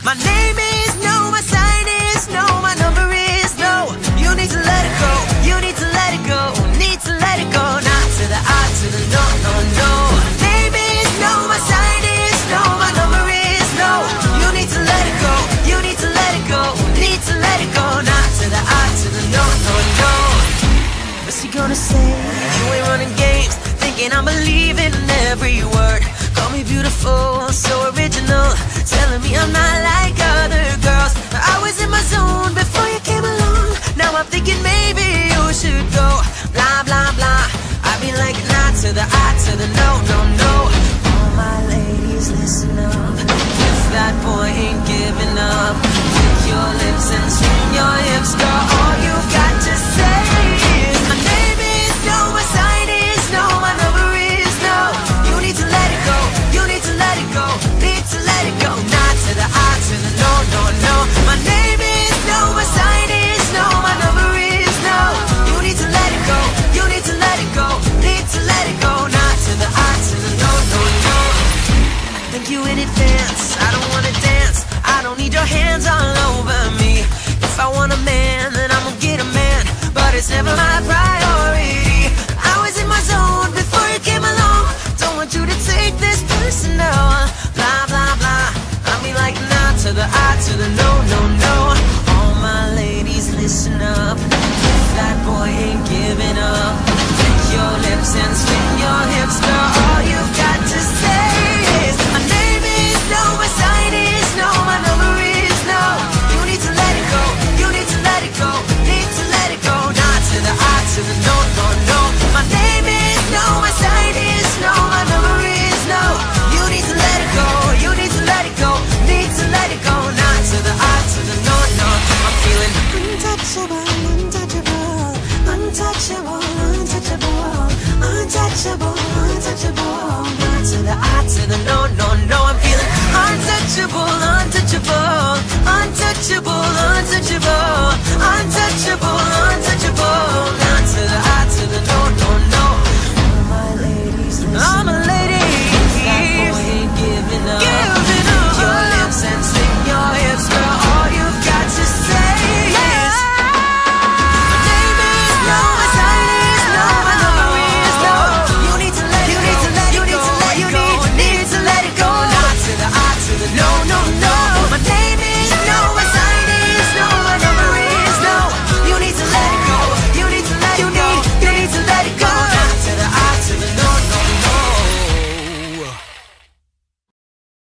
My name is no, my sign is no, my number is no. You need to let it go, you need to let it go, need to let it go. Not to the I, to the no, no, no. My name is no, my sign is no, my number is no. You need to let it go, you need to let it go, need to let it go. Not to the I, to the no, no, no. What's he gonna say? You ain't running games, thinking I'm believing every word. Call me beautiful, so original, telling me I'm not like other girls. I was in my zone before you came along. Now I'm thinking maybe you should go. Blah, blah, blah. I be like nah to the I, to the no, no, no. All my ladies, listen up. If that boy ain't giving up, lick your lips and swing your hips, girl. All you got to say is my name is no, my sign is no, my number is no. You need to let it go, you need to let it go, need to let it go. Not to the I, to the no, no, no. My name is no, my sign is no, my number is no. You need to let it go, you need to let it go, need to let it go. Not to the I, to the no, no, no. Thank you in advance, I don't wanna dance, I don't need your hands all over me. If I want a man, then I'm gonna get a man, but it's never my priority. I was in my zone before you came along. Don't want you to take this personal. Blah, blah, blah. I mean like nah to the I, to the no.